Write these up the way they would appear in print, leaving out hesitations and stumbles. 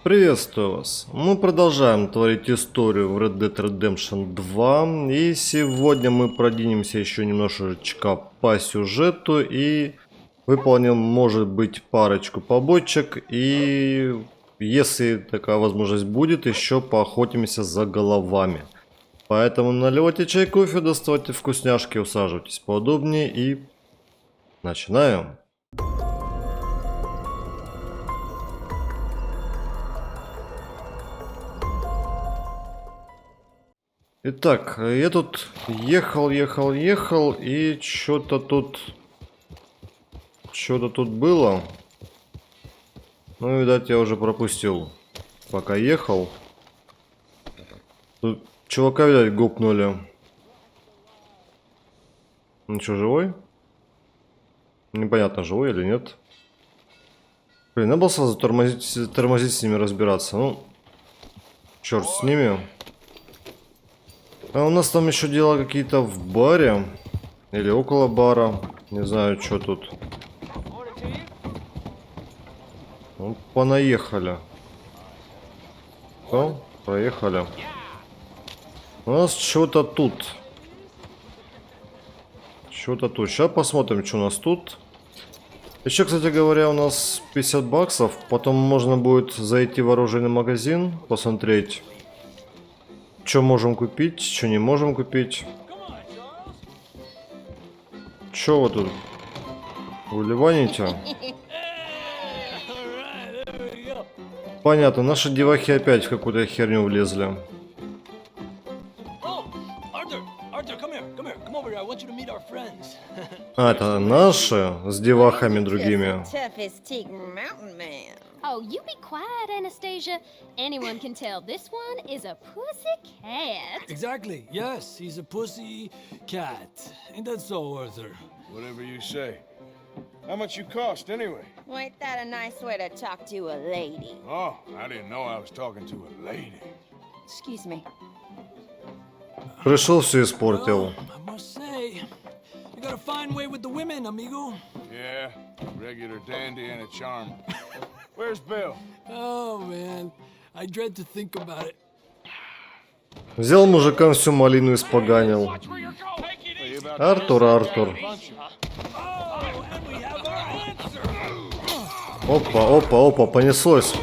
Приветствую вас. Мы продолжаем творить историю в Red Dead Redemption 2. И сегодня мы продвинемся еще немножечко по сюжету и выполним, может быть, парочку побочек. И если такая возможность будет, еще поохотимся за головами. Поэтому наливайте чай, кофе, доставайте вкусняшки, усаживайтесь поудобнее и начинаем. Итак, я тут ехал и что-то тут было. Ну, видать, я уже пропустил, пока ехал. Тут чувака, видать, гопнули. Он что, живой? Непонятно, живой или нет. Блин, надо было сразу тормозить с ними, разбираться. Ну, черт с ними. А у нас там еще дела какие-то в баре. Или около бара. Не знаю, что тут. Ну, понаехали. Что? Проехали. У нас что-то тут. Что-то тут. Сейчас посмотрим, что у нас тут. Еще, кстати говоря, у нас 50 баксов. Потом можно будет зайти в оружейный магазин, посмотреть, что можем купить, что не можем купить. Что вы тут выливаните? Понятно, наши девахи опять в какую-то херню влезли. А, это наши с девахами другими. Oh, you be quiet, Anastasia. Anyone can tell this one is a pussy cat. Exactly. Yes, he's a pussy cat. Ain't that so, Arthur? Whatever you say. How much you cost, anyway? Well, ain't that a nice way to talk to a lady? Oh, I didn't know I was talking to a lady. Excuse me. Пришел, все испортил. I must say, you got a fine way with the women, amigo. Yeah, regular dandy and a charm. Where's Bill? Oh, man. I dread to think about it. Взял мужикам всю малину и испоганил. Артур. Опа, понеслось.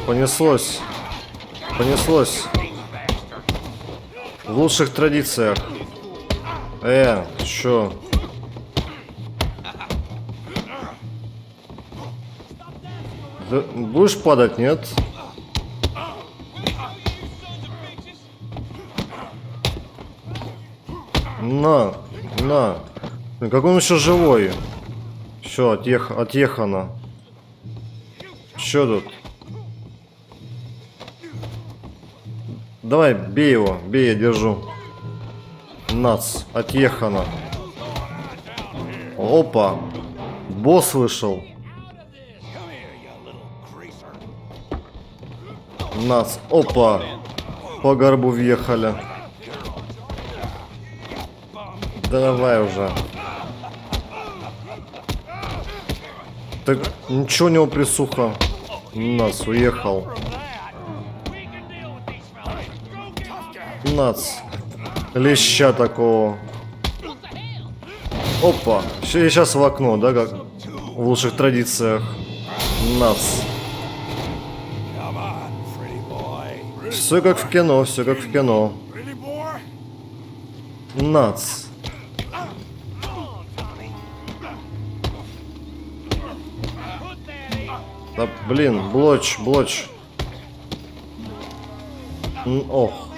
В лучших традициях. Чё? Да, будешь падать, нет? На. Как он еще живой? Все, отъехано. Что тут? Давай, бей его, я держу. Нац, отъехано. Опа, босс вышел. Нац, опа, по горбу въехали. Давай уже. Так, ничего у него присуха. Нац, уехал. Нац. Леща такого. Опа. Сейчас в окно, да, как в лучших традициях. Нац. Все как в кино, Нац. Да блин, блоч. Ох.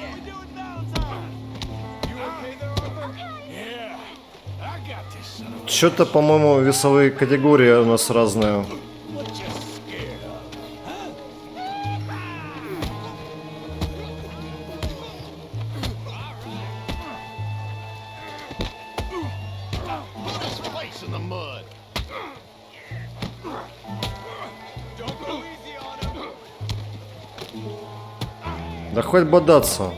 Что-то, по-моему, весовые категории у нас разные. Да хоть бодаться.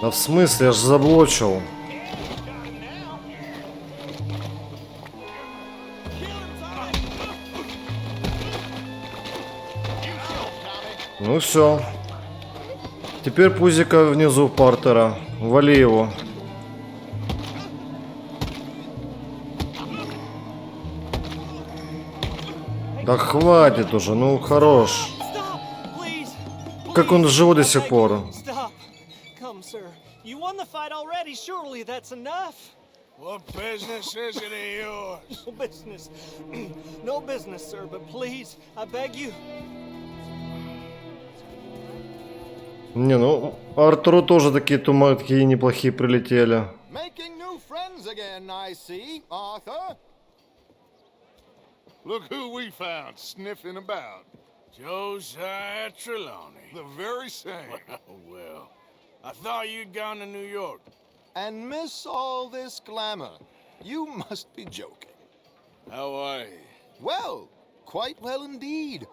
Да в смысле, я ж заблочил. Ну все. Теперь пузика внизу партера. Вали его. Да хватит уже, ну хорош. Stop, please. Как он Please, живой до I сих beg пор. you, Stop. Come, sir. You won the fight already. Surely that's enough. What business is it of yours? No business. No business, sir, but please, I beg you. Не, ну, Артуру тоже такие такие неплохие прилетели. Making new friends again, I see, Arthur. Look who we found sniffing about. Josiah Trelawney. The very same. Well, I thought you'd gone to New York. And miss all this glamour. You must be joking. How are you? Well, quite well indeed.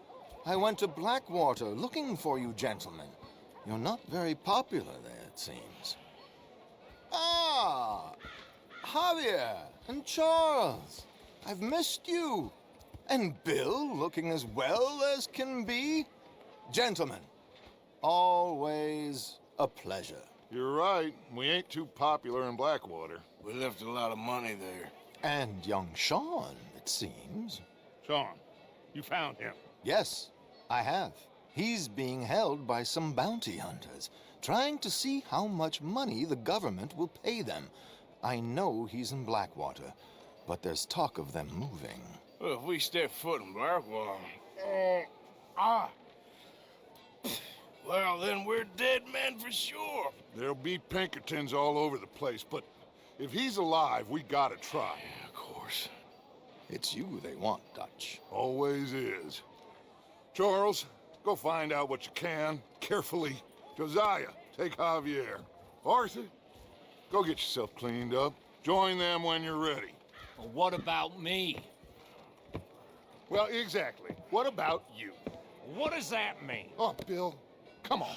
I went to Blackwater looking for you gentlemen. You're not very popular there, it seems. Ah, Javier and Charles. I've missed you. And Bill looking as well as can be. Gentlemen, always a pleasure. You're right. We ain't too popular in Blackwater. We left a lot of money there. And young Sean, it seems. Sean, you found him. Yes, I have. He's being held by some bounty hunters, trying to see how much money the government will pay them. I know he's in Blackwater, but there's talk of them moving. Well, if we step foot in Blackwater... Well, then we're dead men for sure. There'll be Pinkertons all over the place, but if he's alive, we gotta try. Yeah, of course. It's you they want, Dutch. Always is. Charles, go find out what you can, carefully. Josiah, take Javier. Arthur, go get yourself cleaned up. Join them when you're ready. Well, what about me? Well, exactly. What about you? What does that mean? Oh, Bill, come on.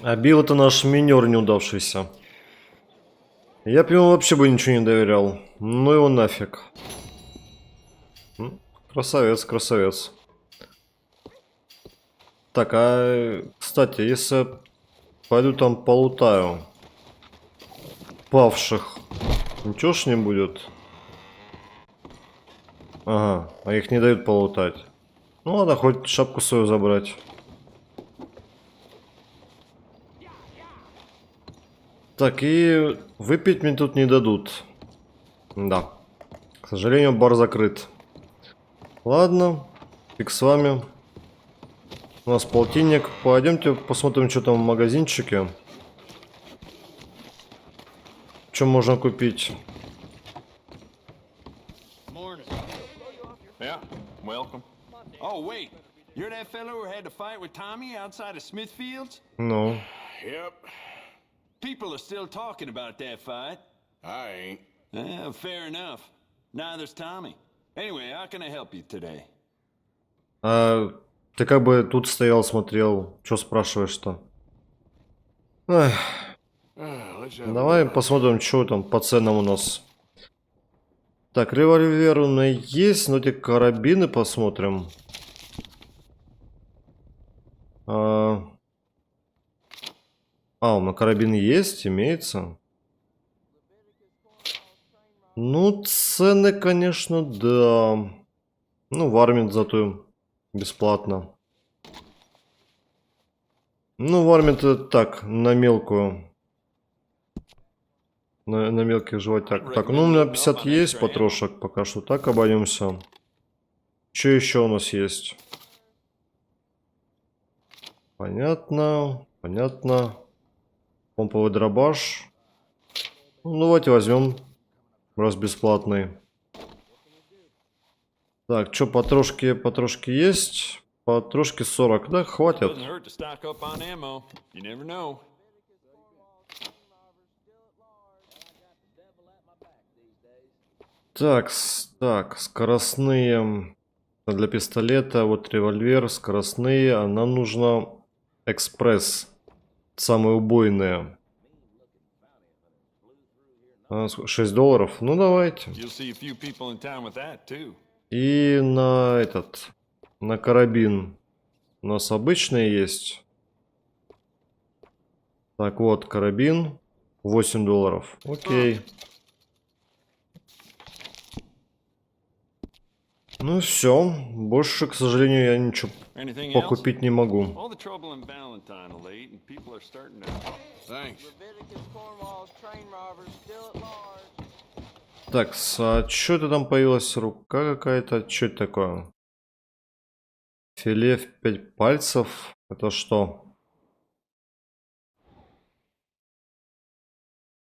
А Билл это наш минер неудавшийся. Я бы ему вообще бы ничего не доверял. Ну его нафиг. Красавец, красавец. Так, а кстати, если пойду там полутаю павших, ничего ж не будет. Ага, а их не дают полутать. Ну ладно, хоть шапку свою забрать. Так, и выпить мне тут не дадут. Да. К сожалению, бар закрыт. Ладно, фиг с вами. У нас полтинник. Пойдемте посмотрим, что там в магазинчике. Что можно купить? Yeah, welcome. Oh, wait. You're that fellow who had to fight with Tommy outside of Smithfield's? Ну. Yep, People are still talking about that fight. I ain't. Fair enough. Neither's Tommy. Anyway, how can I help you today? А ты как бы тут стоял, смотрел. Что спрашиваешь-то? Эх, Let's have давай посмотрим, что там по ценам у нас. Так, револьвер у меня есть, но эти карабины посмотрим. У меня карабин есть, имеется. Ну, цены, конечно, да. Ну, варминт зато бесплатно. Ну, варминт это так, на мелкую. На мелких животяк. Так, ну у меня 50 есть потрошек, пока что так обойдемся. Что еще у нас есть? Понятно, понятно. Помповый дробаш. Ну, давайте возьмем, раз бесплатный. Так, что, потрошки есть? Потрошки 40, да, хватит. Doesn't hurt to stock up on ammo. You never know. Так, скоростные для пистолета, вот револьвер, скоростные, а нам нужно экспресс, самые убойные. $6, ну давайте. You'll see a few people in town with that too. И на этот, на карабин. У нас обычные есть. Так, вот, карабин. $8. Окей. Ну все. Больше, к сожалению, я ничего Anything else? покупить не могу. All the trouble in Valentine of late, and people are starting to. Thanks. Так, а что это там появилась? Рука какая-то? Что это такое? Филе в 5 пальцев? Это что?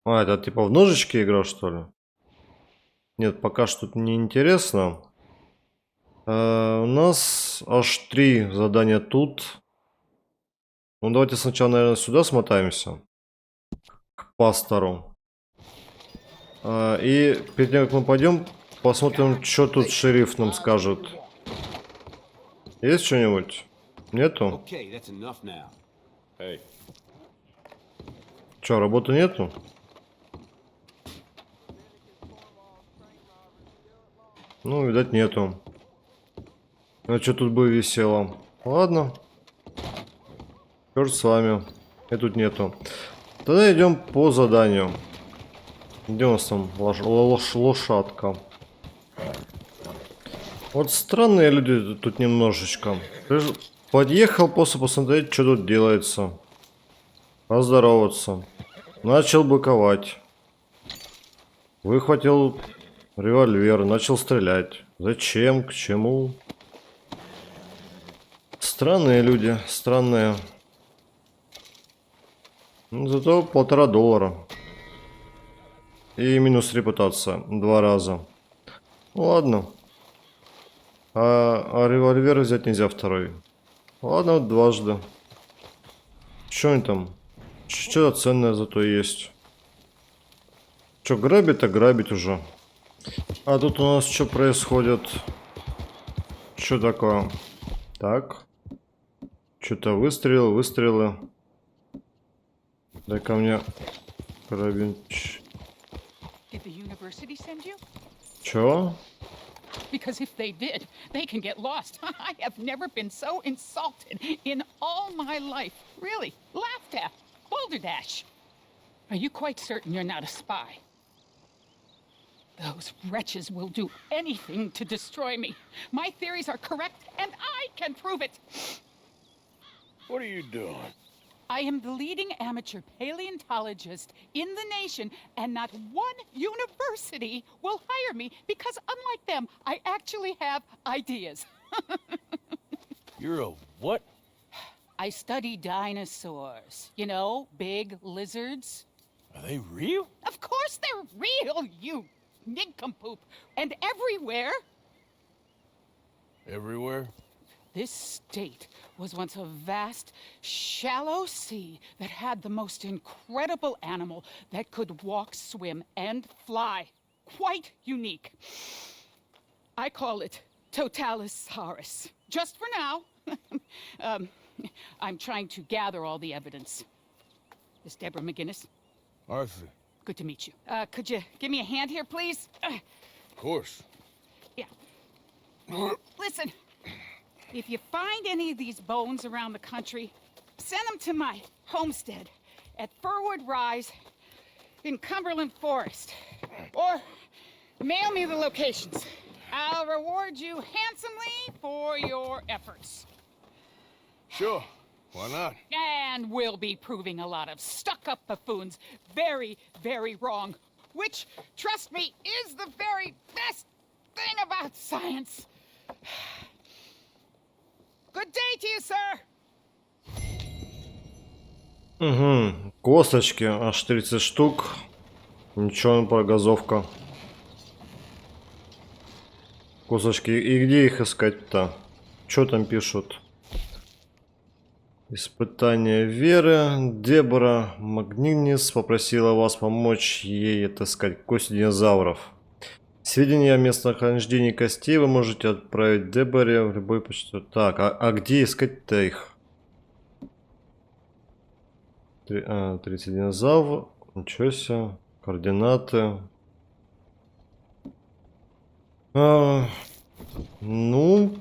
А, это типа в ножички игра, что ли? Нет, пока что тут не интересно. У нас аж 3 задания тут. Ну, давайте сначала, наверное, сюда смотаемся. К пастору. И перед тем, как мы пойдем, посмотрим, что тут шериф нам скажет. Есть что-нибудь? Нету? Okay, that's enough now. Hey. Че, работы нету? Ну, видать, нету. А что тут бы висело? Ладно. Черт с вами. И тут нету. Тогда идем по заданию. Где у нас там лошадка? Вот странные люди тут немножечко. Подъехал просто посмотреть, что тут делается. Поздороваться. Начал быковать. Выхватил револьвер, начал стрелять. Зачем? К чему? Странные люди, странные. Ну, зато $1,5. И минус репутация. 2 раза. Ну, ладно. А револьвер взять нельзя второй. Ладно, вот дважды. Что они там? Что-то ценное зато есть. Что, грабить, а грабить уже. А тут у нас что происходит? Что такое? Так. Что-то выстрелы. Дай ко мне карабин. Did the university send you? Чё? Because if they did, they can get lost. I have never been so insulted in all my life. Really, laughed at. Balderdash. Are you quite certain you're not a spy? Those wretches will do anything to destroy me. My theories are correct, and I can prove it. What are you doing? I am the leading amateur paleontologist in the nation, and not one university will hire me because, unlike them, I actually have ideas. You're a what? I study dinosaurs. You know, big lizards. Are they real? Of course they're real, you nincompoop. And everywhere. Everywhere? This state was once a vast, shallow sea that had the most incredible animal that could walk, swim, and fly. Quite unique. I call it Totalisaurus. Just for now. I'm trying to gather all the evidence. Miss Deborah McGinnis, Arthur. good to meet you. Could you give me a hand here, please? Of course. Yeah. Listen. If you find any of these bones around the country, send them to my homestead at Furwood Rise in Cumberland Forest. Or mail me the locations. I'll reward you handsomely for your efforts. Sure. Why not? And we'll be proving a lot of stuck-up buffoons very, very wrong. Which, trust me, is the very best thing about science. Good day to you, sir. Угу. Косточки. Аж 30 штук. Ничего, прогазовка. Косточки. И где их искать-то? Что там пишут? Испытание веры. Дебора Магнинис попросила вас помочь ей отыскать кости динозавров. Сведения о местонахождении костей вы можете отправить Деборе в любой почту. Так, а где искать-то их? 30 динозавров. Ничего себе. Координаты. Ну,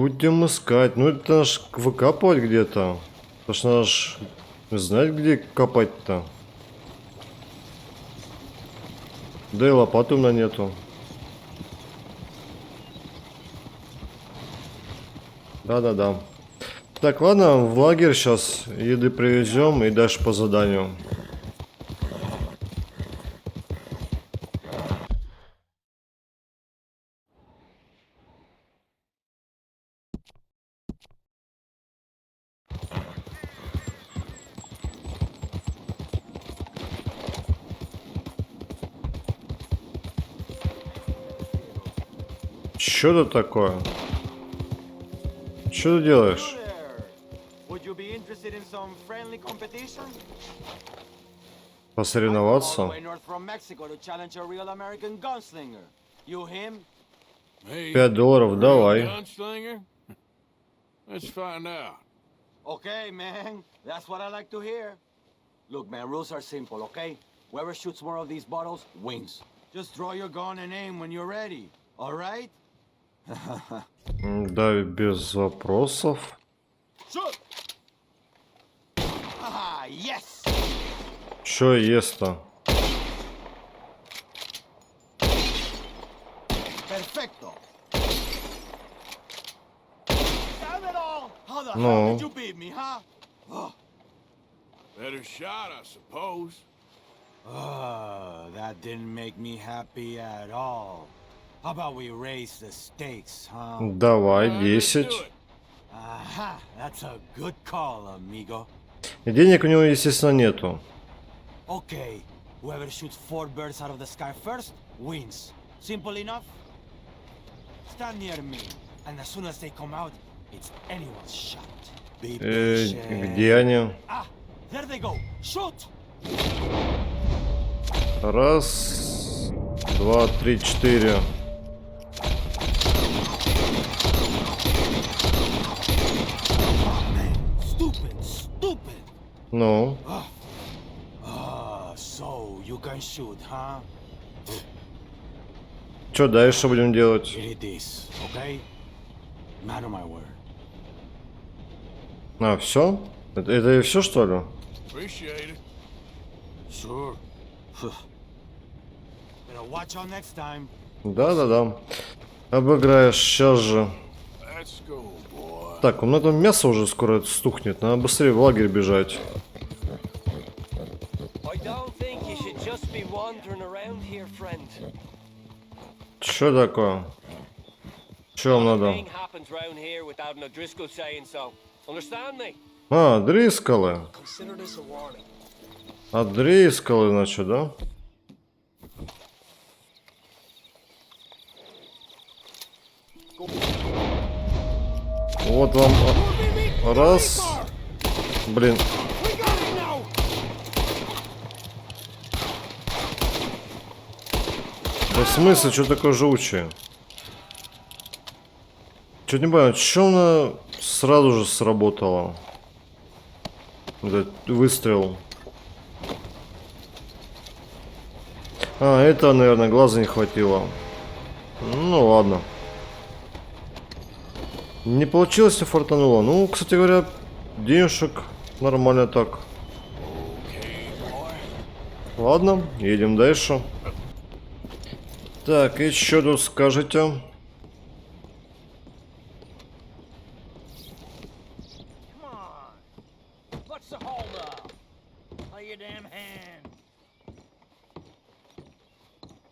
Будем искать. Ну это ж выкапывать где-то. Потому что надо ж знать, где копать-то. Да и лопаты у меня нету. Да-да-да. Так, ладно, в лагерь сейчас еды привезем и дальше по заданию. Что это такое? Что ты делаешь? Would you be interested in some friendly competition? Посоревноваться? All the way north from Mexico to challenge a real American gunslinger. You him? Me? $5, давай. Gunslinger? Let's find out. Okay, man. That's what I like to hear. Look, man, rules are simple, okay? Whoever shoots more of these bottles wins. Just draw your gun and aim when you're ready. All right? Да, без вопросов. Shoot! Ah, yes! Что есть-то? Perfecto. Damn it all! How the No. hell did you beat me, huh? Better shot, I suppose. That didn't make me happy at all. How about we raise the stakes, huh? Давай, Let's do 10. it. Aha, that's a good call, amigo. И денег у него, естественно, нету. Okay, whoever shoots 4 birds out of the sky first wins. Simple enough? Stand near me, and as soon as they come out, it's anyone's shot. Be patient. Где они? Ah, there they go. Shoot! Раз, два, три, 4. Stupid, stupid. Ну, So you can shoot, huh? что дальше будем делать? Here it is, okay? Man of my word. А, все? Это и все, что ли? Appreciate it. Sure. Better watch out next time. Да-да-да. Обыграешь сейчас же. Let's go, boy. Так, у меня там мясо уже скоро стухнет. Надо быстрее в лагерь бежать. I don't think you should just be wandering around here, friend. Что такое? Что вам надо? Nothing happens round here without an O'Driscoll saying so. Understand me? А, Дрисколы. Consider this a warning. А Дрисколы, значит, да? Вот вам раз. Блин. Да в смысле, что такое жучее? Чё-то не понял, что она сразу же сработала? Этот выстрел. А, это, наверное, глаза не хватило. Ну ладно. Не получилось, не фартануло. Ну, кстати говоря, денежек нормально так. Ладно, едем дальше. Так, и что тут скажете?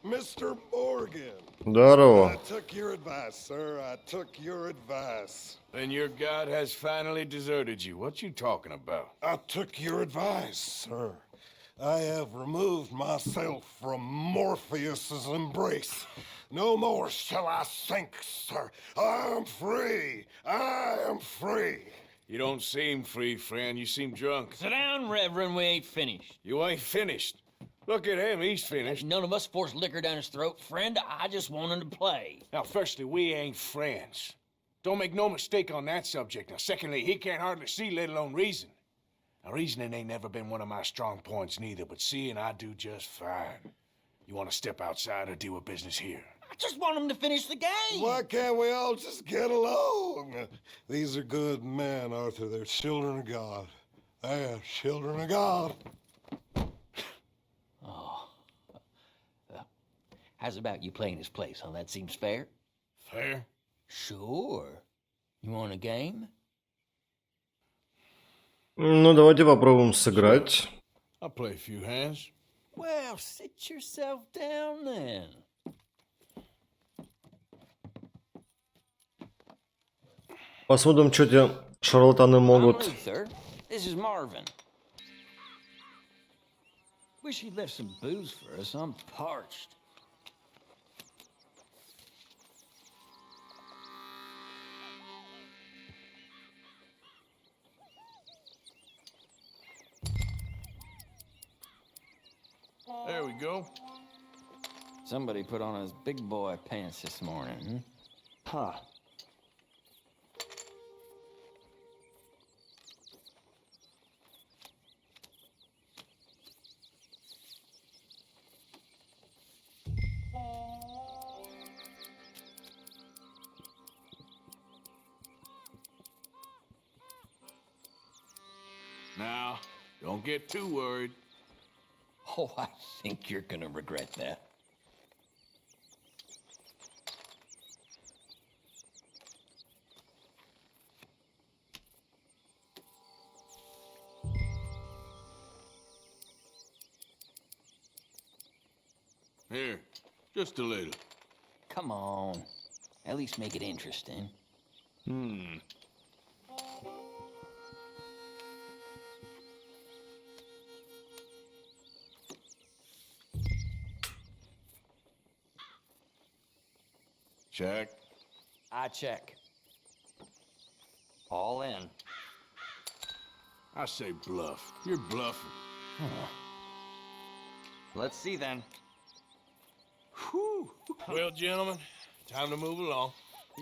Mr. Morgan. Здорово. I took your advice, sir. I took your advice. Then your god has finally deserted you. What you talking about? I took your advice, sir. I have removed myself from Morpheus's embrace. No more shall I sink, sir. I am free. I am free. You don't seem free, friend. You seem drunk. Sit down, Reverend. We ain't finished. You ain't finished. Look at him. He's finished. None of us forced liquor down his throat. Friend, I just want him to play. Now, firstly, we ain't friends. Don't make no mistake on that subject. Now, secondly, he can't hardly see, let alone reason. Now, reasoning ain't never been one of my strong points neither, but seeing I do just fine. You want to step outside or deal with business here? just want them to finish the game. Why can't we all just get along? These are good men, Arthur. They're children of God. They are children of God. Oh. How's about you playing his place, huh? That seems fair? Fair? Sure. You want a game? Ну, давайте попробуем сыграть. I'll play a few hands. Well, sit yourself down then. Посмотрим, что эти шарлатаны I'm могут. Luther. This is Marvin. Wish he'd left some booze for us. I'm parched. There we go. Somebody put on his big boy pants this morning, huh? Huh. Now, don't get too worried. Oh, I think you're gonna regret that. Here, just a little. Come on. At least make it interesting. Check. I check. All in. I say bluff. You're bluffing. Let's see then. Whew. Well, gentlemen, time to move along.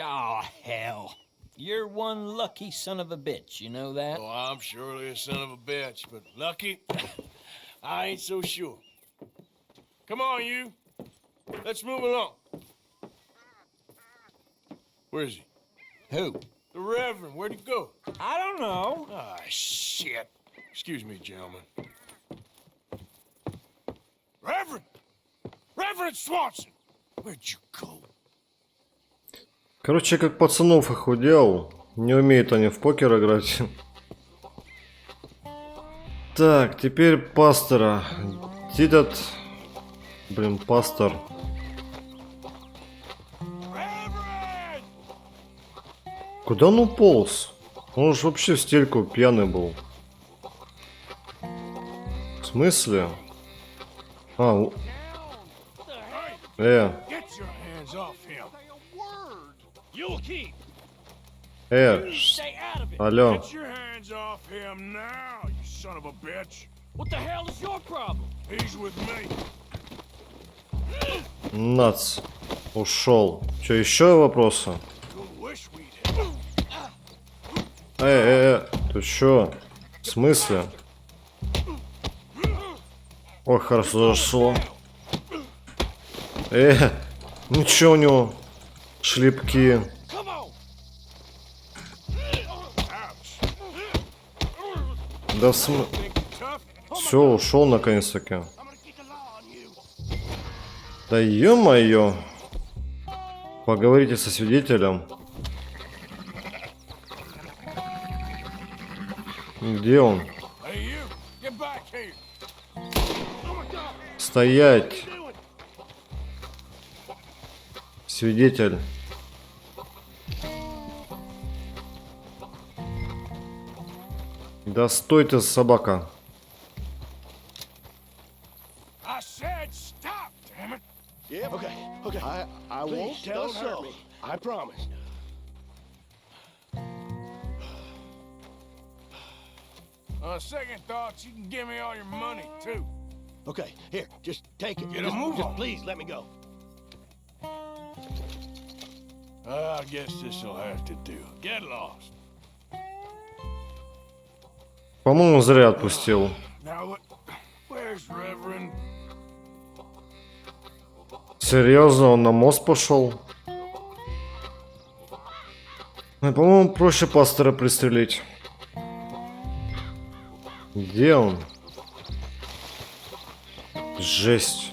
Oh, hell. You're one lucky son of a bitch, you know that? Oh, I'm surely a son of a bitch, but lucky, I ain't so sure. Come on, you. Let's move along. Where is he? Who? The Reverend. Where'd he go? I don't know. Ah, shit. Excuse me, gentlemen. Reverend! Reverend Swanson! Where'd you go? Короче, как пацанов их уделал. Не умеют они в покер играть. Так, теперь пастора. Этот... Блин, пастор. Куда он уполз? Он же вообще в стельку пьяный был. В смысле? А, алло. Нац. Ушел. Че, еще вопросы? Ты чё? В смысле? Ой, хорошо зашло. Ничего у него. Шлепки. Да все, ушел наконец-таки. Да ё-моё. Поговорите со свидетелем. Где он? Стоять. Свидетель. Да стой ты, собака. I won't tell so. I promise. On second thoughts, you can give me all your money, too. Okay, here, just take it. Get a move on. Please, let me go. I guess this'll have to do. Get lost. По-моему, зря отпустил. Now, where's Reverend? Серьезно, он на мост пошел? По-моему, проще пастора пристрелить. Где он? Жесть.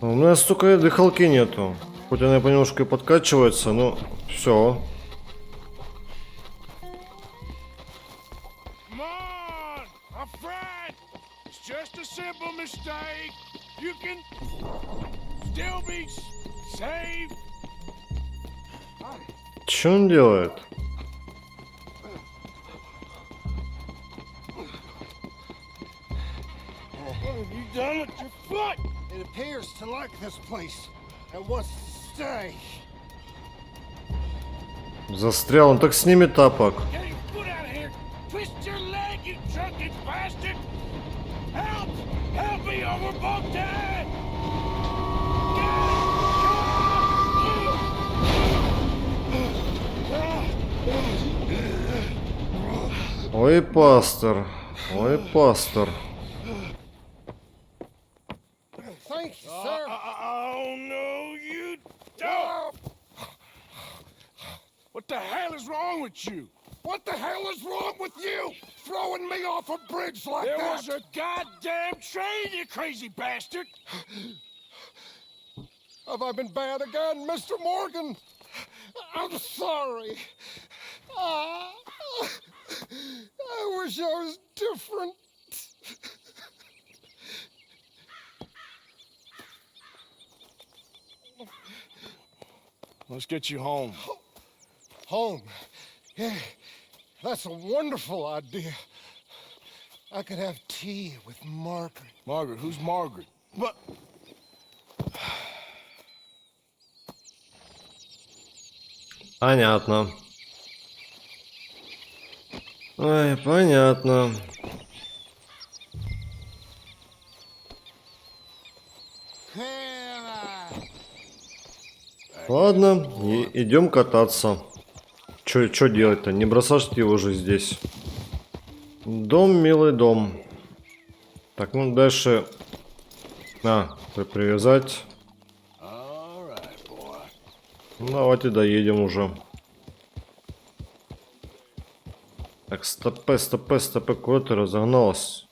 У меня столько дыхалки нету. Хоть она понемножку и подкачивается, но все. Что он делает? It appears to like this place and wants to stay. Застрял, он так сними тапок. Ой, пастор. Ой, пастор. Thank you, sir. Oh, no, you don't. What the hell is wrong with you? What the hell is wrong with you? Throwing me off a bridge like There that? was a goddamn train, you crazy bastard! Have I been bad again, Mr. Morgan? I'm sorry. I wish I was different. Let's get you home. Home. Yeah, that's a wonderful idea. I could have tea with Margaret. Margaret? Who's Margaret? What? Понятно. Ой, понятно. Ладно, идем кататься. Чё делать-то? Не бросать его же здесь. Дом, милый дом. Так, ну дальше. Привязать. Ну, давайте доедем уже. Так, стопе, куда ты разогнался.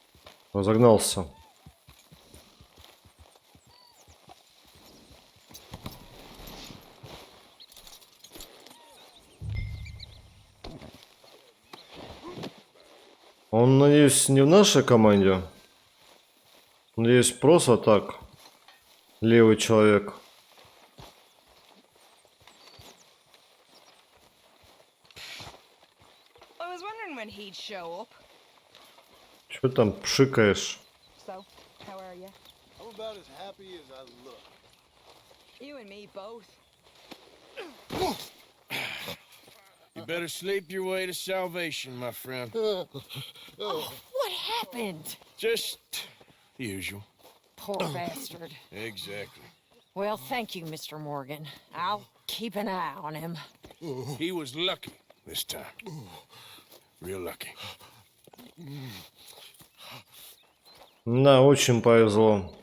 Он, надеюсь, не в нашей команде? Надеюсь, просто так. Левый человек. I was wondering when he'd show up. Чё там пшикаешь? So, how are you? I'm about as happy as I look. You and me both. You better sleep your way to salvation, my friend. What happened? Just the usual. Poor bastard. Exactly. Well, thank you, Mr. Morgan. I'll keep an eye on him. He was lucky this time. Real lucky. Да, очень повезло.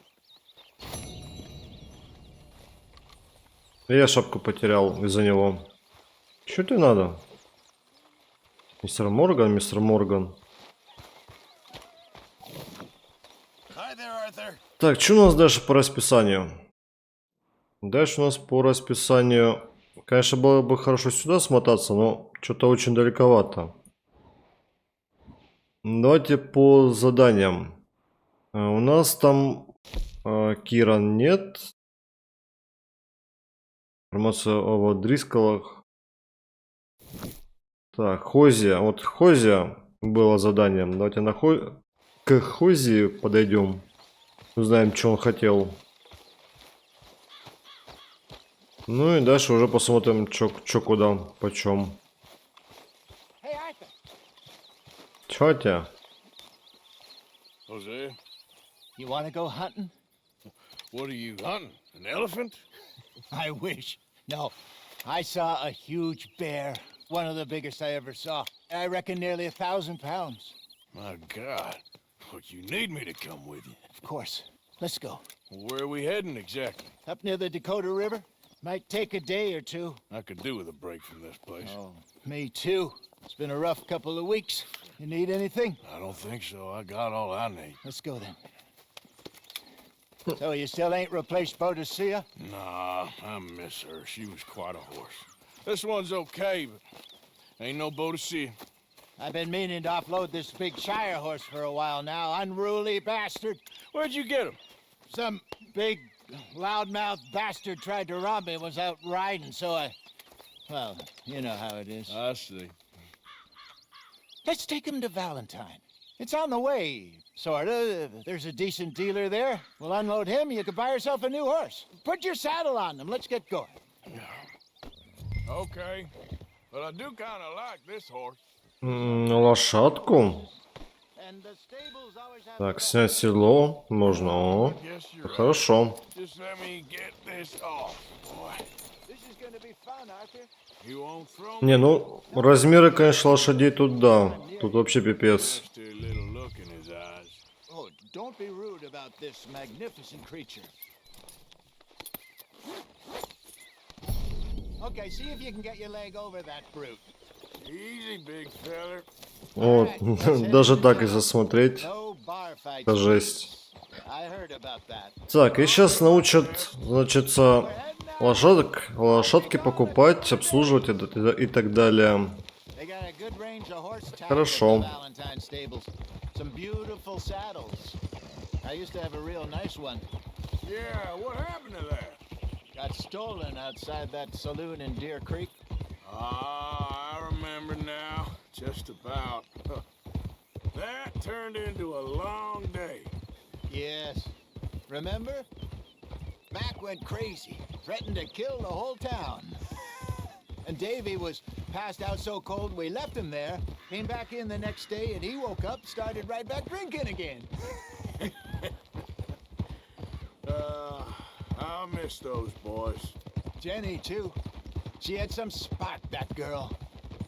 Я шапку потерял из-за него. Чё тебе надо? Мистер Морган. Так, что у нас дальше по расписанию? Дальше у нас по расписанию... Конечно, было бы хорошо сюда смотаться, но что-то очень далековато. Давайте по заданиям. У нас там Киран нет. Информация о Дрискалах. Так, Хозия. Вот Хозия было заданием. Давайте к Хозии подойдем. Узнаем, что он хотел. Ну и дальше уже посмотрим, чё куда, почем. Чё тебя? Jose, You want to go hunting? what are you hunting? An elephant? I wish. No. I saw a huge bear. One of the biggest I ever saw. I reckon nearly 1,000 pounds. My God. Look, you need me to come with you. Of course. Let's go. Where are we heading exactly? Up near the Dakota River. Might take a day or two. I could do with a break from this place. Oh, me too. It's been a rough couple of weeks. You need anything? I don't think so. I got all I need. Let's go then. So you still ain't replaced Boadicea? Nah, I miss her. She was quite a horse. This one's okay, but ain't no Boadicea. I've been meaning to offload this big Shire horse for a while now. Unruly bastard. Where'd you get him? Some big, loudmouth bastard tried to rob me, was out riding, so well, you know how it is. I see. Let's take him to Valentine. It's on the way, sorta. There's a decent dealer there. We'll unload him, you can buy yourself a new horse. Put your saddle on him, let's get going. Okay, but I do kind of like this horse. Лошадку. Так, снять седло можно. О, хорошо. Just let me get this off, boy. You won't throw me. Не, ну, размеры, конечно, лошадей тут да. Тут вообще пипец. Just a little look in his eyes. Oh, don't be rude about this magnificent creature. Okay, see if you can get your leg over that brute. Easy, big feller. Вот, даже так и засмотреть. Это жесть. Так, и сейчас научат, значит, лошадки покупать, обслуживать и так далее. Хорошо. Yeah, what happened to that? Got stolen outside that saloon in Deer Creek. Ah, I remember now. Just about. That turned into a long day. Yes. Remember? Mac went crazy, threatened to kill the whole town. And Davy was passed out so cold we left him there, came back in the next day, and he woke up, started right back drinking again. I'll miss those boys. Jenny, too. She had some spot, that girl.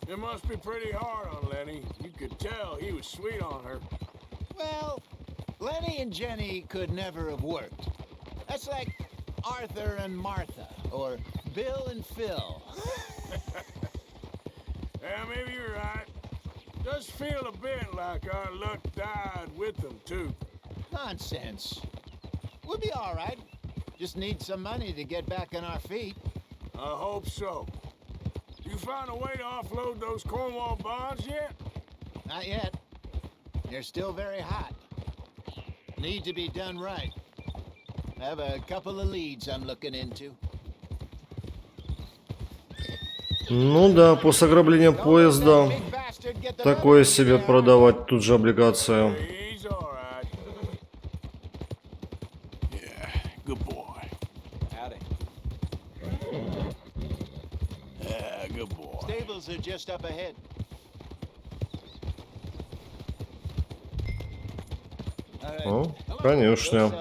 It must be pretty hard on Lenny. You could tell he was sweet on her. Well, Lenny and Jenny could never have worked. That's like Arthur and Martha, or Bill and Phil. Yeah, maybe you're right. Does feel a bit like our luck died with them, too. Nonsense. We'll be all right. Just need some money to get back on our feet. I hope so. You find a way to offload those Cornwall bonds yet? Not yet. They're still very hot. Need to be done right. I have a couple of leads I'm looking into. Ну да, после ограбления поезда такое себе продавать тут же облигация. He's all right. Yeah, good boy. Howdy. Yeah, good boy. Stables are just up ahead. О, конечно.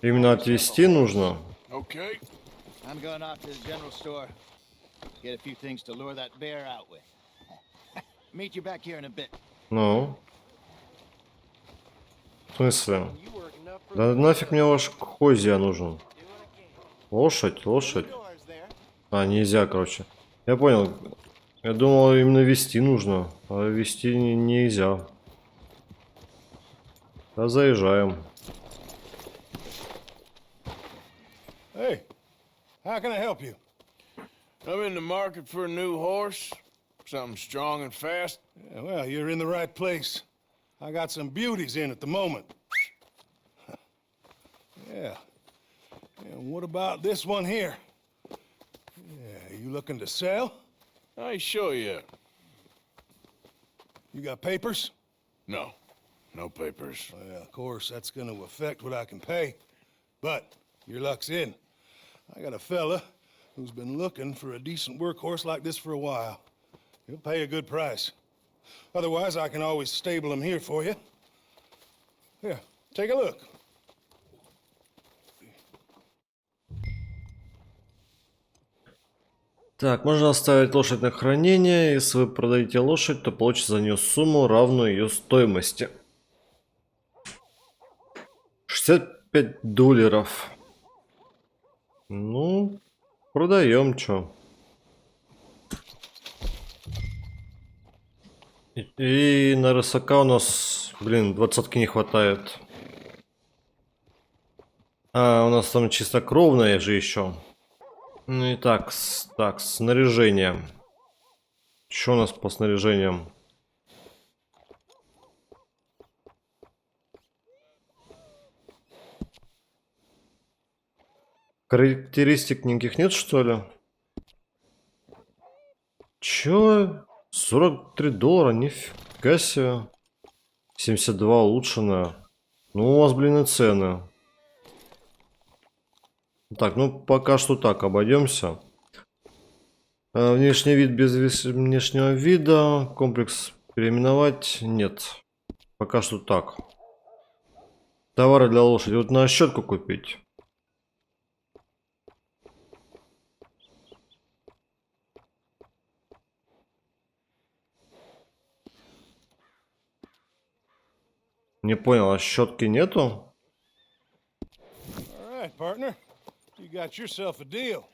Именно отвезти нужно. Okay. I'm going off to the general store. Get a few things to lure that bear out with. Meet you back here in a bit. Ну. В смысле? Да нафиг мне ваш хозя нужен. Лошадь, лошадь. А, нельзя, короче. Я понял. Я думал, именно вести нужно. А вести нельзя. Да заезжаем. Hey, how can I help you? I'm in the market for a new horse. Something strong and fast. Yeah, well, you're in the right place. I got some beauties in at the moment. Yeah. And what about this one here? Yeah, you looking to sell? I ain't sure yet. You got papers? No. No papers. Well, of course, that's going to affect what I can pay. But your luck's in. I got a fella who's been looking for a decent workhorse like this for a while. He'll pay a good price. Otherwise, I can always stable him here for you. Here, take a look. Так, можно оставить лошадь на хранение. Если вы продаете лошадь, то получите за нее сумму, равную ее стоимости. 65 долларов. Ну, продаем, чё. И на рысака у нас, блин, 20-ки не хватает. А, у нас там чистокровное же еще. Ну и так, снаряжение. Что у нас по снаряжениям? Характеристик никаких нет, что ли? Чё? 43 доллара, нифига себе. 72 улучшенная. Ну, у вас, блин, и цены. Так, ну пока что так, обойдемся. Внешний вид без внешнего вида. Комплекс переименовать? Нет. Пока что так. Товары для лошади. Вот на щетку купить. Не понял, а щетки нету? All right, partner. You got yourself a deal.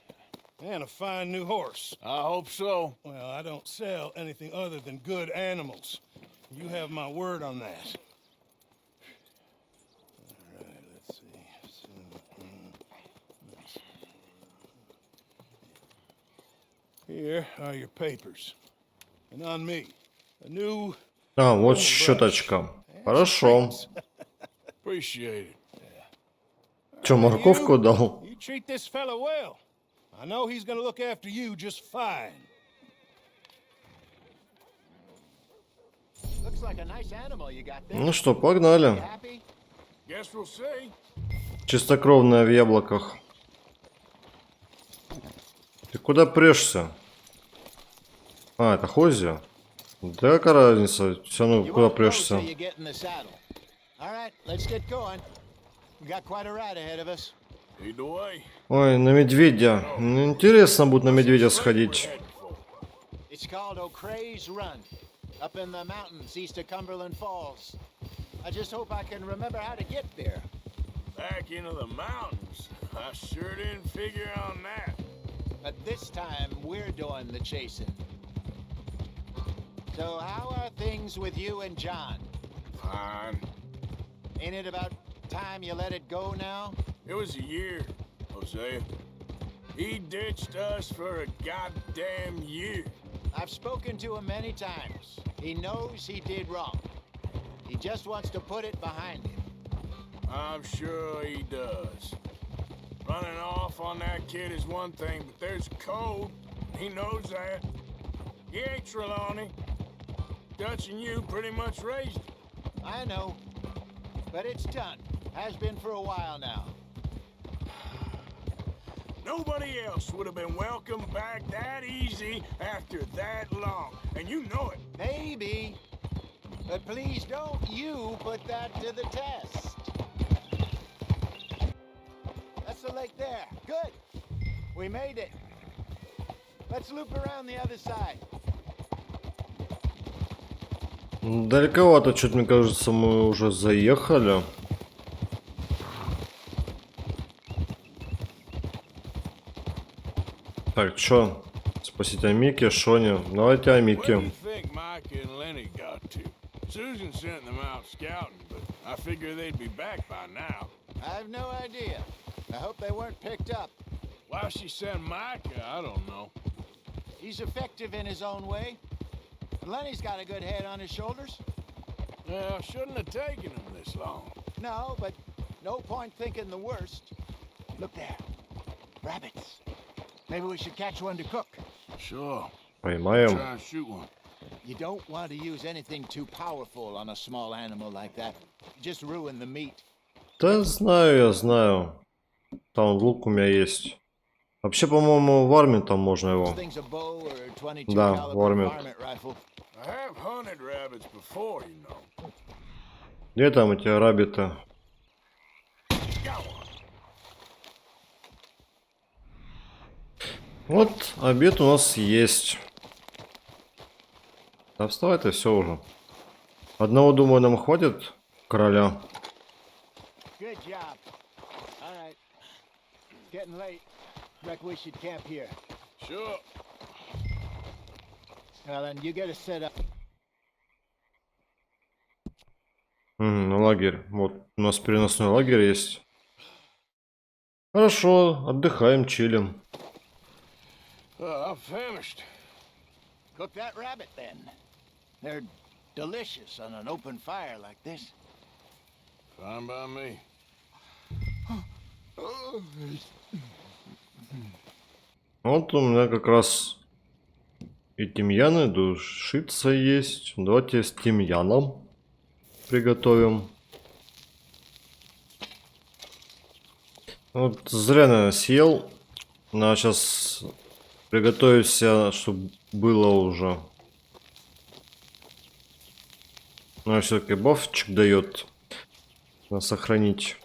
And a fine new horse. I hope so. Well, I don't sell anything other than good animals. You have my word on that. All right, let's see. Here are your papers. And on me, a new... А, вот щеточка. Хорошо. Appreciate it. Че, морковку дал? You treat this fella well. I know he's gonna look after you just fine. Looks like a nice animal you got there. Ну что, погнали. Happy? Guess we'll see. Чистокровная в яблоках. Ты куда прешься? А, это Хози? Да какая разница? Все равно You куда won't know прешься. till you get in the saddle. All right, let's get going. We got quite a ride ahead of us. Lead the way. Ой, на медведя. Ну, интересно будет на медведя сходить. It's called O'Creagh's Run, up in the mountains east of Cumberland Falls. I just hope I can remember how to get there. Back into the mountains. I sure didn't figure on that. But this time, we're doing the chasing. So how are things with you and John? Fine. Ain't it about time you let it go now? It was a year, Hosea. He ditched us for a goddamn year. I've spoken to him many times. He knows he did wrong. He just wants to put it behind him. I'm sure he does. Running off on that kid is one thing, but there's code. He knows that. He ain't Trelawney. Dutch and you pretty much raised him. I know. But it's done. Has been for a while now. Nobody else would have been welcomed back that easy after that long. And you know it. Maybe. But please don't you put that to the test. That's the lake there. Good. We made it. Let's loop around the other side. Далековато, что-то, мне кажется, мы уже заехали. Так, чё? Спросить о Мике, Шоне. Давайте о Where do Мике. you think Micah and Lenny got to? Susan sent them out scouting, but I figure they'd be back by now. I have no idea. I hope they weren't picked up. Why she sent Micah, I don't know. He's effective in his own way. And Lenny's got a good head on his shoulders. Well, shouldn't have taken him this long. No, but no point thinking the worst. Look there. Rabbits. Maybe we should catch one to cook. Sure. Поймаем. Try and shoot one. You don't want to use anything too powerful on a small animal like that. Just ruin the meat. Да знаю, я знаю. Там лук у меня есть. Вообще, по-моему, в армии там можно его. Да, в армии. I have hunted rabbits before, you know. Где там эти рабиты? Вот, обед у нас есть. Да вставай-то, все уже. Одного, думаю, нам хватит короля. Good job. All right. It's getting late. Reckon we should camp here. Sure. Well, then you get us set up. Лагерь. Вот, у нас переносной лагерь есть. Хорошо, отдыхаем, чилим. I'm famished. Cook that rabbit then. They're delicious on an open fire like this. Fine by me. Вот у меня как раз и тимьян, и душица есть. Давайте с тимьяном приготовим. Вот зря, наверное, съел. Надо сейчас приготовить все, чтобы было уже. Но все-таки бафчик дает. Надо сохранить.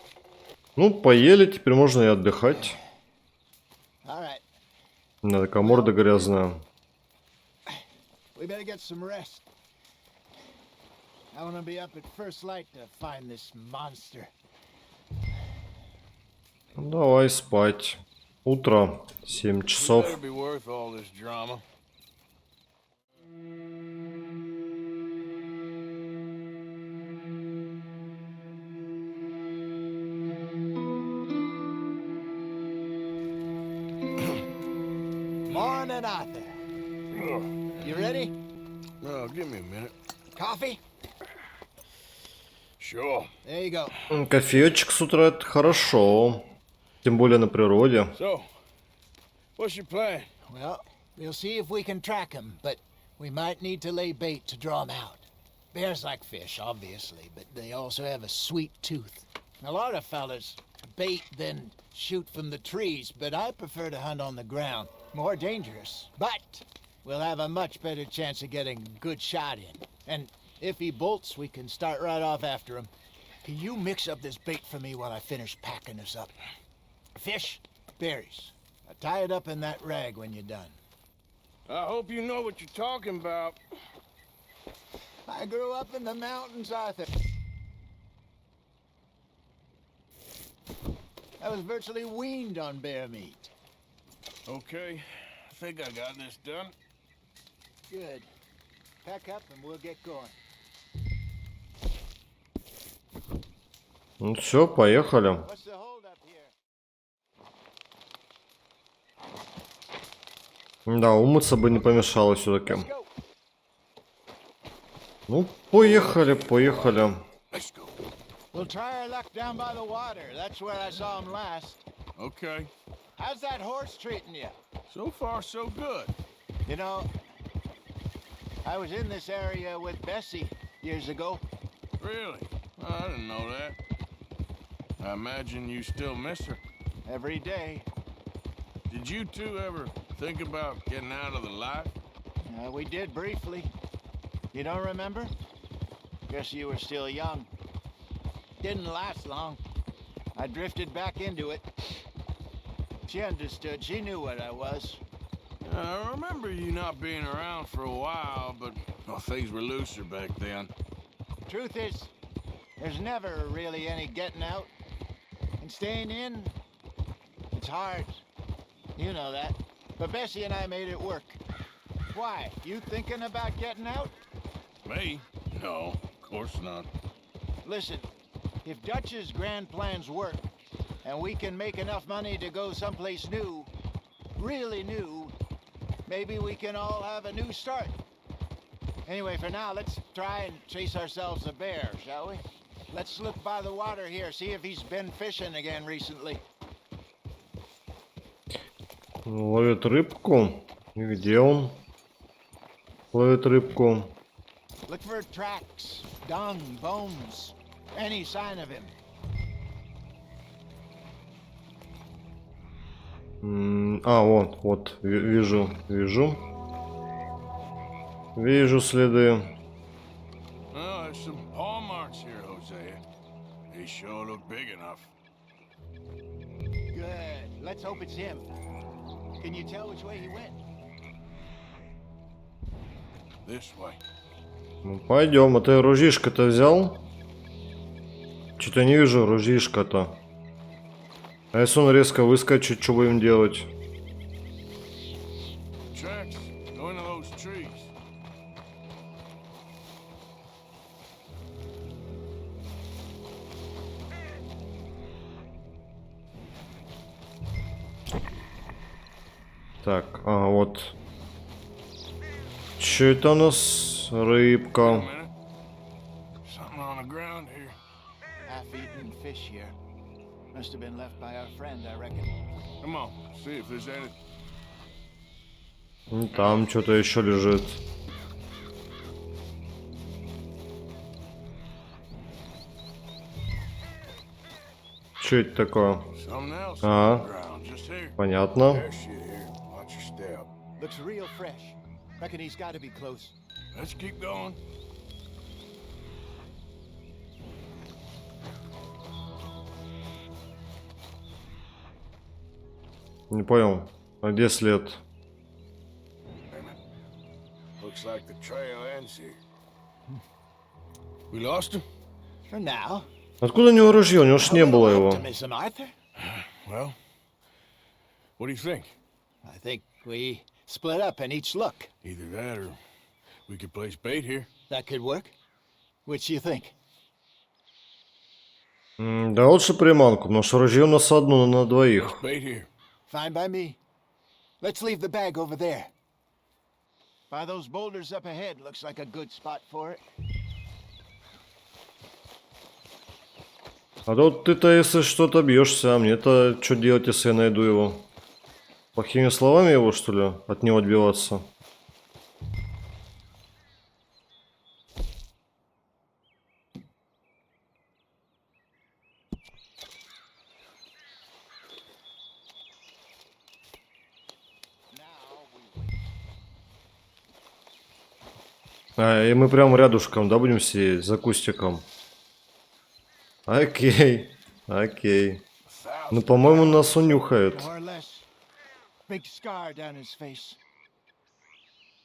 Ну, поели, теперь можно и отдыхать. Надо, такая морда грязная. We better get some rest. I want to be up at first light to find this monster. Давай спать. Утро, 7 часов. Better be worth all this drama. Morning, Arthur. You ready? No, give me a minute. Coffee? Sure. There you go. Кофеечек с утра — это хорошо. Тем более на природе. So, what's your plan? Well, we'll see if we can track him, but we might need to lay bait to draw him out. Bears like fish, obviously, but they also have a sweet tooth. A lot of fellas bait then shoot from the trees, but I prefer to hunt on the ground. More dangerous, but we'll have a much better chance of getting a good shot in. And if he bolts, we can start right off after him. Can you mix up this bait for me while I finish packing this up? Fish, berries. Now tie it up in that rag when you're done. I hope you know what you're talking about. I grew up in the mountains, Arthur. I was virtually weaned on bear meat. Okay, I think I got this done. Good. Pack up and we'll get going. Ну все, поехали. What's the hold up here? Да, умыться бы не помешало все-таки. Ну, поехали, поехали. We'll try our luck down by the water. That's where I saw him last. Okay. How's that horse treating you? So far, so good. You know, I was in this area with Bessie years ago. Really? I didn't know that. I imagine you still miss her. Every day. Did you two ever think about getting out of the life? We did briefly. You don't remember? Guess you were still young. Didn't last long. I drifted back into it. She understood. She knew what I was. I remember you not being around for a while, but well, things were looser back then. Truth is, there's never really any getting out. And staying in, it's hard. You know that. But Bessie and I made it work. Why? You thinking about getting out? Me? No, of course not. Listen, if Dutch's grand plans work, and we can make enough money to go someplace new, really new, maybe we can all have a new start. Anyway, for now, let's try and chase ourselves a bear, shall we? Let's look by the water here, see if he's been fishing again recently. Ловит рыбку. И где он? Ловит рыбку. Look for tracks, dung, bones, any sign of him. Вот, вижу. Вижу следы. Oh, there's some paw marks here, Hosea. They sure look big enough. Good. Let's hope it's him. Can you tell which way he went? This way. Ну, пойдем. А ты ружьишко-то взял? Что-то не вижу ружьишко-то. А если он резко выскочит, что будем делать? Tracks. Go into those trees. Так, а вот. Че это у нас? Рыбка. Something on the ground here. Half-eaten fish here. Must have been left by our friend, I reckon. Come on, see if there's any. Там что-то еще лежит. Что это такое? Something else on the А, ground, just here. понятно. There's shit here. Watch your step. Looks real fresh. Reckon he's got to be close. Let's keep going. Не понял. А где след? Looks like the trail ends here. We lost him? For now. Откуда у него ружье? У него ж не было его. Optimism, Arthur. Well, what do you think? I think we split up and each look. Either that or we could place bait here. That could work. Which you think? Да лучше приманку, потому что ружье у нас одно на двоих. Bait here. Fine by me. Let's leave the bag over there. By those boulders up ahead, looks like a good spot for it. А тут ты-то, если что-то бьешься, а мне-то что делать, если я найду его? Плохими словами его, что ли, от него отбиваться? А, и мы прям рядышком, да, будем сидеть, за кустиком? Окей, окей. Ну, по-моему, нас унюхает. More or less. Big scar down his face.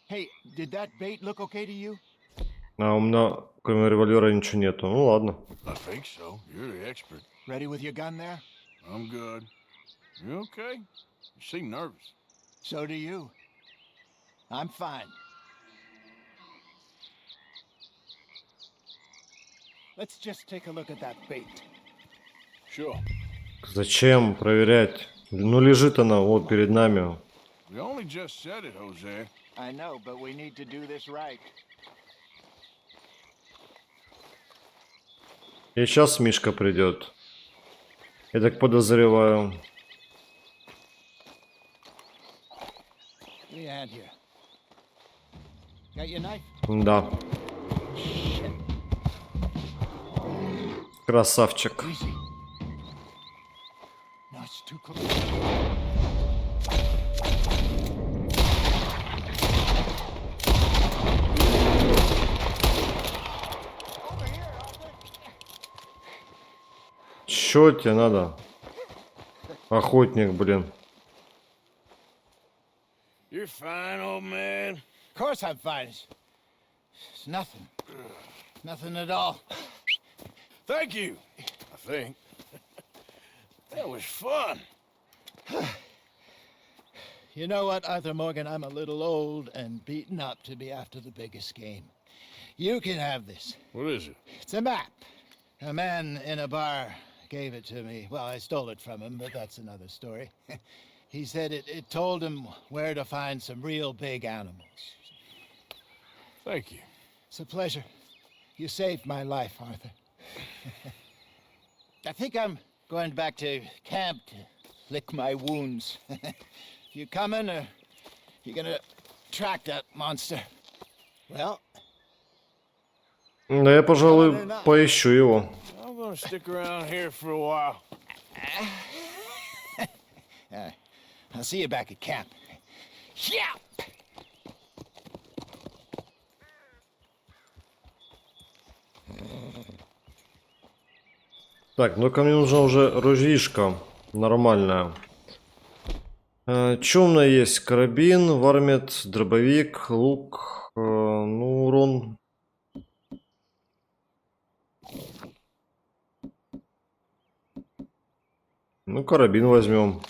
Hey, did that bait look okay to you? А у меня, кроме револьвера, ничего нету. Ну, ладно. I think so. You're the expert. Ready with your gun there? I'm good. You okay? You seem nervous. So do you. I'm fine. Let's just take a look at that bait. Sure. Зачем проверять? Ну, лежит она вот перед нами. We only just said it, Jose. I know, but we need to do this right. И сейчас Мишка придет. Я так подозреваю. Give me a hand here. Got your knife? Да. Красавчик. Easy. No, it's too close. Чё тебе надо? Охотник, блин. You're fine, old man. Of course I'm fine. It's nothing. Nothing at all. Thank you. I think. That was fun. You know what, Arthur Morgan? I'm a little old and beaten up to be after the biggest game. You can have this. What is it? It's a map. A man in a bar gave it to me. Well, I stole it from him, but that's another story. He said it told him where to find some real big animals. Thank you. It's a pleasure. You saved my life, Arthur. I think I'm going back to camp to lick my wounds. You coming, or you gonna track that monster? Well... Да я, пожалуй, поищу его. I'm gonna stick around here for a while. I'll see you back at camp. Yeah! Так, ну ко мне нужна уже ружьишка нормальная. Что у меня есть? Карабин, вармет, дробовик, лук, ну, урон. Ну, карабин возьмем.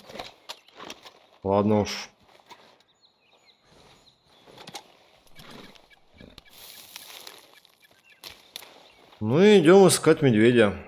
Ладно уж. Ну и идем искать медведя.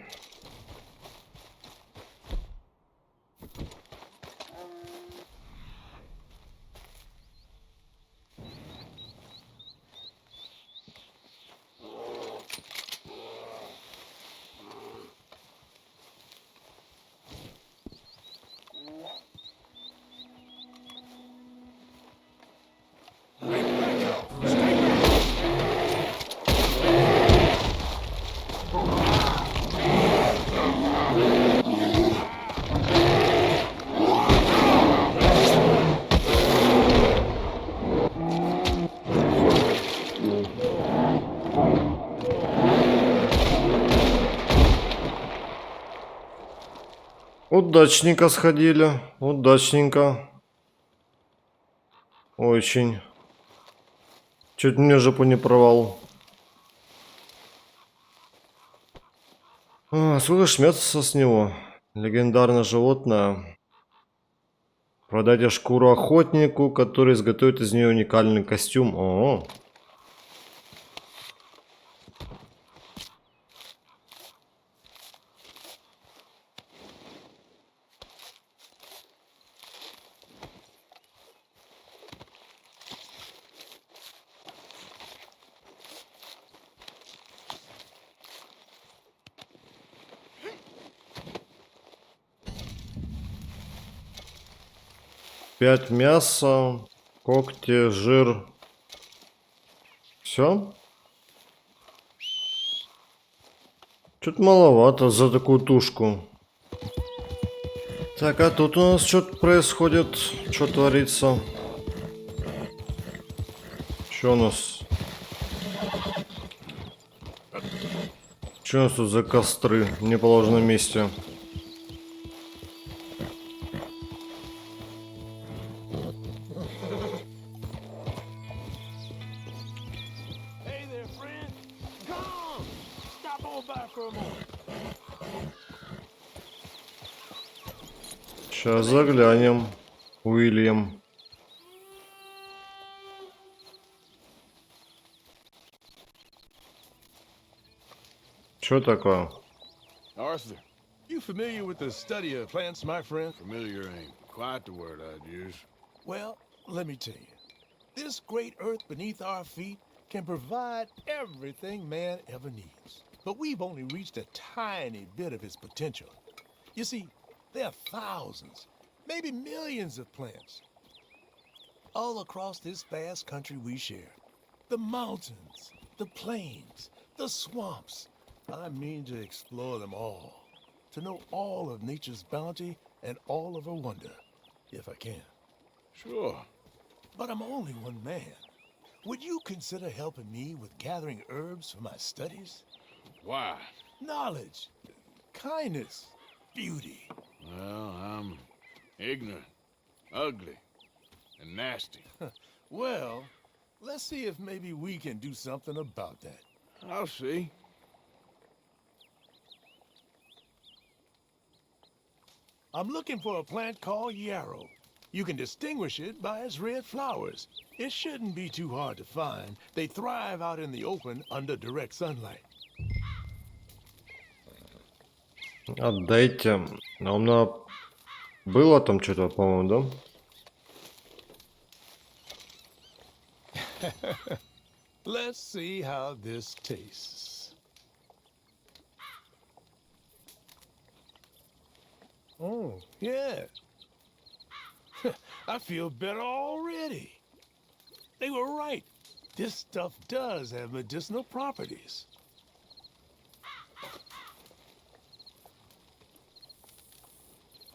Удачненько сходили, удачненько. Очень. Чуть мне жопу не порвал. Сколько шмется с него? Легендарное животное. Продайте шкуру охотнику, который изготовит из нее уникальный костюм. О. 5 мяса, когти, жир. Все? Чуть маловато за такую тушку. Так, а тут у нас что-то происходит, что творится? Что у нас? Что у нас тут за костры в неположенном месте? Сейчас заглянем, Уильям. Что такое? Arthur, you familiar with the study of plants, my friend? Familiar ain't quite the word I'd use. Well, let me tell you. This great earth beneath our feet can provide everything man ever needs. But we've only reached a tiny bit of its potential. You see, there are thousands, maybe millions of plants all across this vast country we share. The mountains, the plains, the swamps. I mean to explore them all, to know all of nature's bounty and all of her wonder, if I can. Sure. But I'm only one man. Would you consider helping me with gathering herbs for my studies? Why? Knowledge, kindness, beauty. Well, I'm ignorant, ugly, and nasty. Well, let's see if maybe we can do something about that. I'll see. I'm looking for a plant called yarrow. You can distinguish it by its red flowers. It shouldn't be too hard to find. They thrive out in the open under direct sunlight. Отдайте. А у меня было там что-то, по-моему, да? Let's see how this tastes. Oh, yeah. I feel better already. They were right. This stuff does have medicinal properties.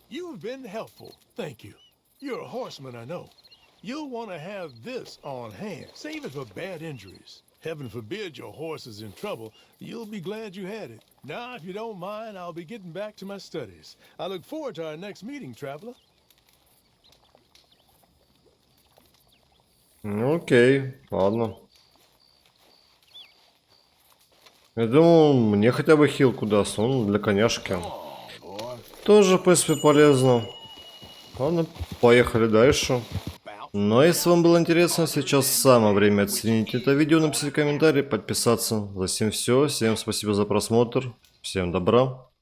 You've been helpful. Thank you. You're a horseman, I know. You'll want to have this on hand. Save it for bad injuries. Heaven forbid your horse is in trouble. You'll be glad you had it. Now, if you don't mind, I'll be getting back to my studies. I look forward to our next meeting, traveler. Ну, окей, ладно. Я думал, мне хотя бы хилку даст, он для коняшки. Тоже, в принципе, полезно. Ладно, поехали дальше. Ну а если вам было интересно, сейчас самое время оценить это видео, написать комментарий, подписаться. За всем все. Всем спасибо за просмотр. Всем добра.